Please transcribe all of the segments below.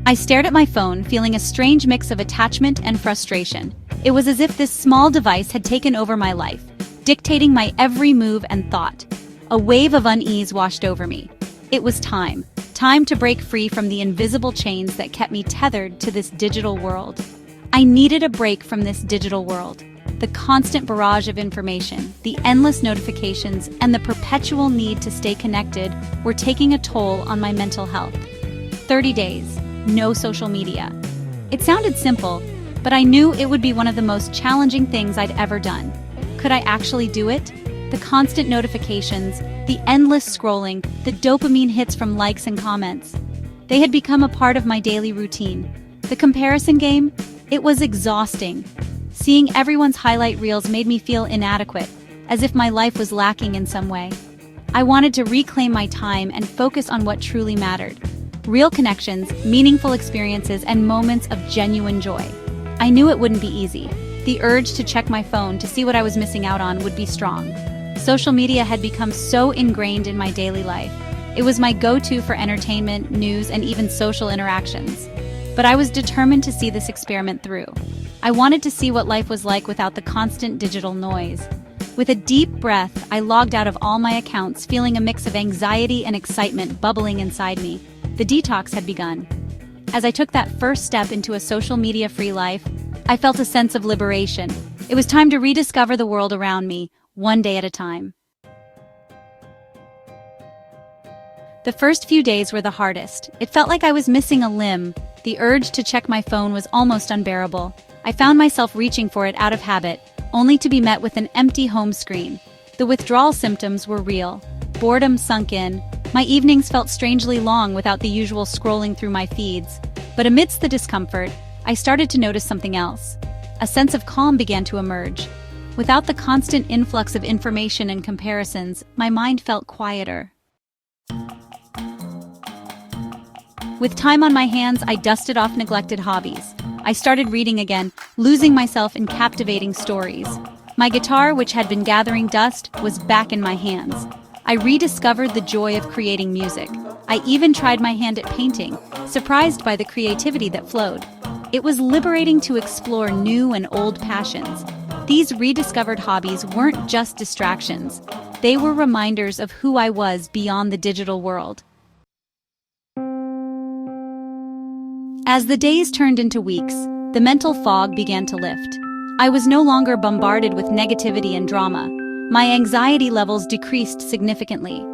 I stared at my phone, feeling a strange mix of attachment and frustration. It was as if this small device had taken over my life, dictating my every move and thought. A wave of unease washed over me. It was time. Time to break free from the invisible chains that kept me tethered to this digital world. I needed a break from this digital world. The constant barrage of information, the endless notifications, and the perpetual need to stay connected were taking a toll on my mental health. 30 days, no social media. It sounded simple, but I knew it would be one of the most challenging things I'd ever done. Could I actually do it? The constant notifications, the endless scrolling, the dopamine hits from likes and comments. They had become a part of my daily routine. The comparison game? It was exhausting. Seeing everyone's highlight reels made me feel inadequate, as if my life was lacking in some way. I wanted to reclaim my time and focus on what truly mattered. Real connections, meaningful experiences, and moments of genuine joy. I knew it wouldn't be easy. The urge to check my phone to see what I was missing out on would be strong. Social media had become so ingrained in my daily life. It was my go-to for entertainment, news, and even social interactions. But I was determined to see this experiment through. I wanted to see what life was like without the constant digital noise. With a deep breath, I logged out of all my accounts, feeling a mix of anxiety and excitement bubbling inside me. The detox had begun. As I took that first step into a social media-free life, I felt a sense of liberation. It was time to rediscover the world around me, one day at a time. The first few days were the hardest. It felt like I was missing a limb. The urge to check my phone was almost unbearable. I found myself reaching for it out of habit, only to be met with an empty home screen. The withdrawal symptoms were real. Boredom sunk in. My evenings felt strangely long without the usual scrolling through my feeds. But amidst the discomfort, I started to notice something else. A sense of calm began to emerge. Without the constant influx of information and comparisons, my mind felt quieter. With time on my hands, I dusted off neglected hobbies. I started reading again, losing myself in captivating stories. My guitar, which had been gathering dust, was back in my hands. I rediscovered the joy of creating music. I even tried my hand at painting, surprised by the creativity that flowed. It was liberating to explore new and old passions. These rediscovered hobbies weren't just distractions. They were reminders of who I was beyond the digital world. As the days turned into weeks, the mental fog began to lift. I was no longer bombarded with negativity and drama. My anxiety levels decreased significantly.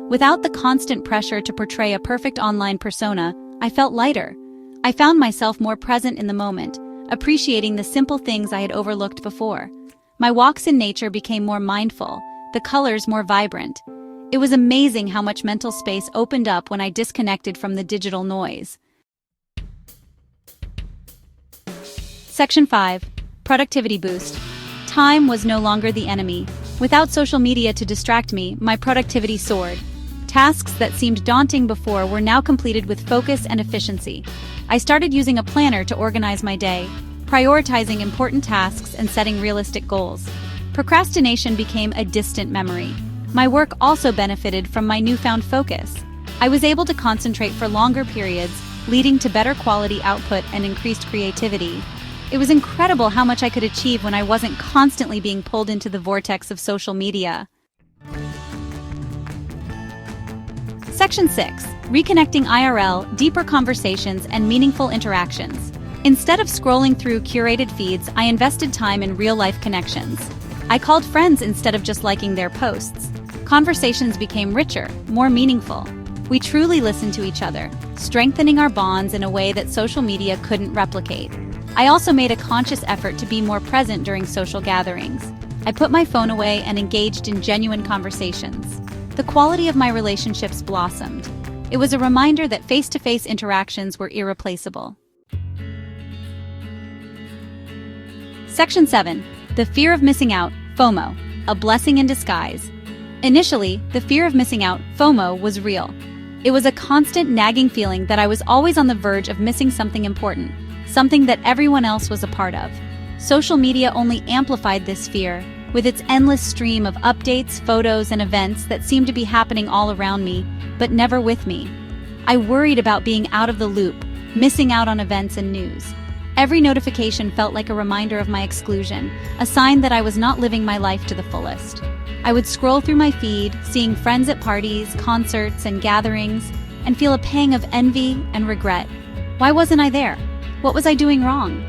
Without the constant pressure to portray a perfect online persona, I felt lighter. I found myself more present in the moment, appreciating the simple things I had overlooked before. My walks in nature became more mindful, the colors more vibrant. It was amazing how much mental space opened up when I disconnected from the digital noise. Section 5. Productivity Boost. Time was no longer the enemy. Without social media to distract me, my productivity soared. Tasks that seemed daunting before were now completed with focus and efficiency. I started using a planner to organize my day, prioritizing important tasks and setting realistic goals. Procrastination became a distant memory. My work also benefited from my newfound focus. I was able to concentrate for longer periods, leading to better quality output and increased creativity. It was incredible how much I could achieve when I wasn't constantly being pulled into the vortex of social media. Section 6. Reconnecting IRL, deeper conversations, and meaningful interactions. Instead of scrolling through curated feeds, I invested time in real-life connections. I called friends instead of just liking their posts. Conversations became richer, more meaningful. We truly listened to each other, strengthening our bonds in a way that social media couldn't replicate. I also made a conscious effort to be more present during social gatherings. I put my phone away and engaged in genuine conversations. The quality of my relationships blossomed. It was a reminder that face-to-face interactions were irreplaceable. Section 7. The fear of missing out, FOMO, a blessing in disguise. Initially, the fear of missing out, FOMO, was real. It was a constant nagging feeling that I was always on the verge of missing something important, something that everyone else was a part of. Social media only amplified this fear, with its endless stream of updates, photos, and events that seemed to be happening all around me, but never with me. I worried about being out of the loop, missing out on events and news. Every notification felt like a reminder of my exclusion, a sign that I was not living my life to the fullest. I would scroll through my feed, seeing friends at parties, concerts, and gatherings, and feel a pang of envy and regret. Why wasn't I there? What was I doing wrong?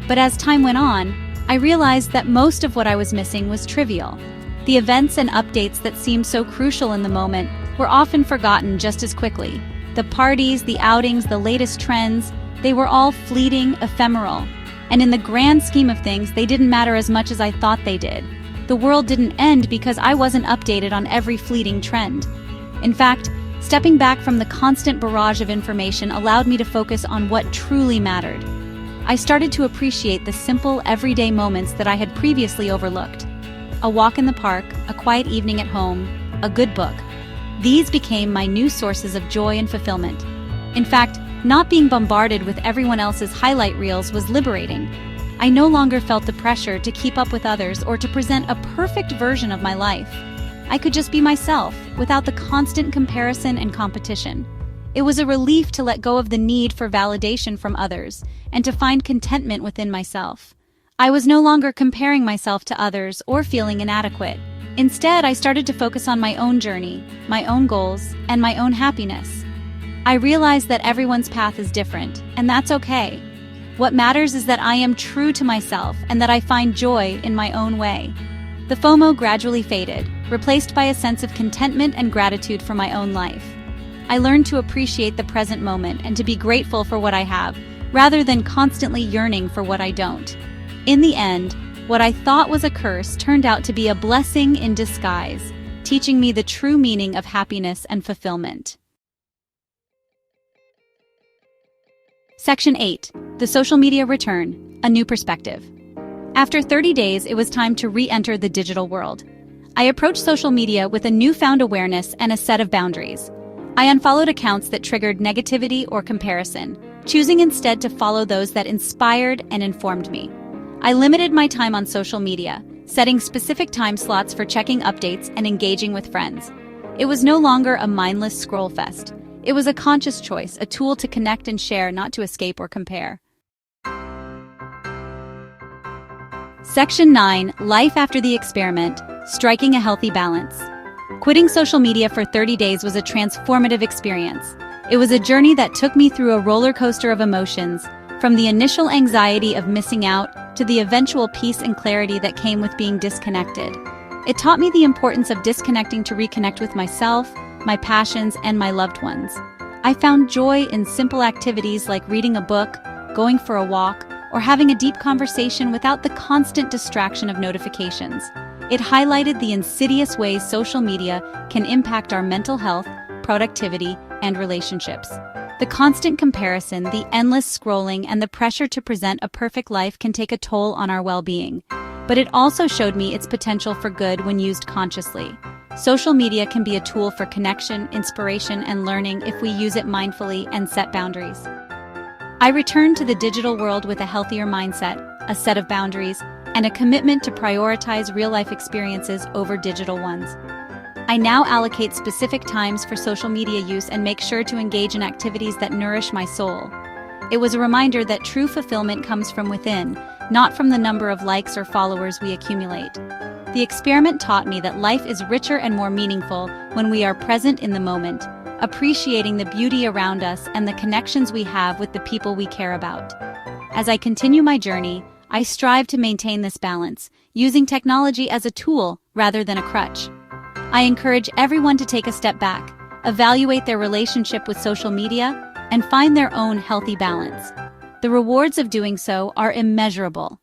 But as time went on, I realized that most of what I was missing was trivial. The events and updates that seemed so crucial in the moment were often forgotten just as quickly. The parties, the outings, the latest trends, they were all fleeting, ephemeral. And in the grand scheme of things, they didn't matter as much as I thought they did. The world didn't end because I wasn't updated on every fleeting trend. In fact, stepping back from the constant barrage of information allowed me to focus on what truly mattered. I started to appreciate the simple, everyday moments that I had previously overlooked. A walk in the park, a quiet evening at home, a good book. These became my new sources of joy and fulfillment. In fact, not being bombarded with everyone else's highlight reels was liberating. I no longer felt the pressure to keep up with others or to present a perfect version of my life. I could just be myself, without the constant comparison and competition. It was a relief to let go of the need for validation from others and to find contentment within myself. I was no longer comparing myself to others or feeling inadequate. Instead, I started to focus on my own journey, my own goals, and my own happiness. I realized that everyone's path is different, and that's okay. What matters is that I am true to myself and that I find joy in my own way. The FOMO gradually faded, replaced by a sense of contentment and gratitude for my own life. I learned to appreciate the present moment and to be grateful for what I have, rather than constantly yearning for what I don't. In the end, what I thought was a curse turned out to be a blessing in disguise, teaching me the true meaning of happiness and fulfillment. Section 8. The Social Media Return, A New Perspective. After 30 days, it was time to re-enter the digital world. I approached social media with a newfound awareness and a set of boundaries. I unfollowed accounts that triggered negativity or comparison, choosing instead to follow those that inspired and informed me. I limited my time on social media, setting specific time slots for checking updates and engaging with friends. It was no longer a mindless scroll fest. It was a conscious choice, a tool to connect and share, not to escape or compare. Section 9. Life after the experiment, striking a healthy balance. Quitting social media for 30 days was a transformative experience. It was a journey that took me through a roller coaster of emotions, from the initial anxiety of missing out to the eventual peace and clarity that came with being disconnected. It taught me the importance of disconnecting to reconnect with myself, my passions, and my loved ones. I found joy in simple activities like reading a book, going for a walk, or having a deep conversation without the constant distraction of notifications. It highlighted the insidious ways social media can impact our mental health, productivity, and relationships. The constant comparison, the endless scrolling, and the pressure to present a perfect life can take a toll on our well-being. But it also showed me its potential for good when used consciously. Social media can be a tool for connection, inspiration, and learning if we use it mindfully and set boundaries. I returned to the digital world with a healthier mindset, a set of boundaries, and a commitment to prioritize real-life experiences over digital ones. I now allocate specific times for social media use and make sure to engage in activities that nourish my soul. It was a reminder that true fulfillment comes from within, not from the number of likes or followers we accumulate. The experiment taught me that life is richer and more meaningful when we are present in the moment, appreciating the beauty around us and the connections we have with the people we care about. As I continue my journey, I strive to maintain this balance, using technology as a tool rather than a crutch. I encourage everyone to take a step back, evaluate their relationship with social media, and find their own healthy balance. The rewards of doing so are immeasurable.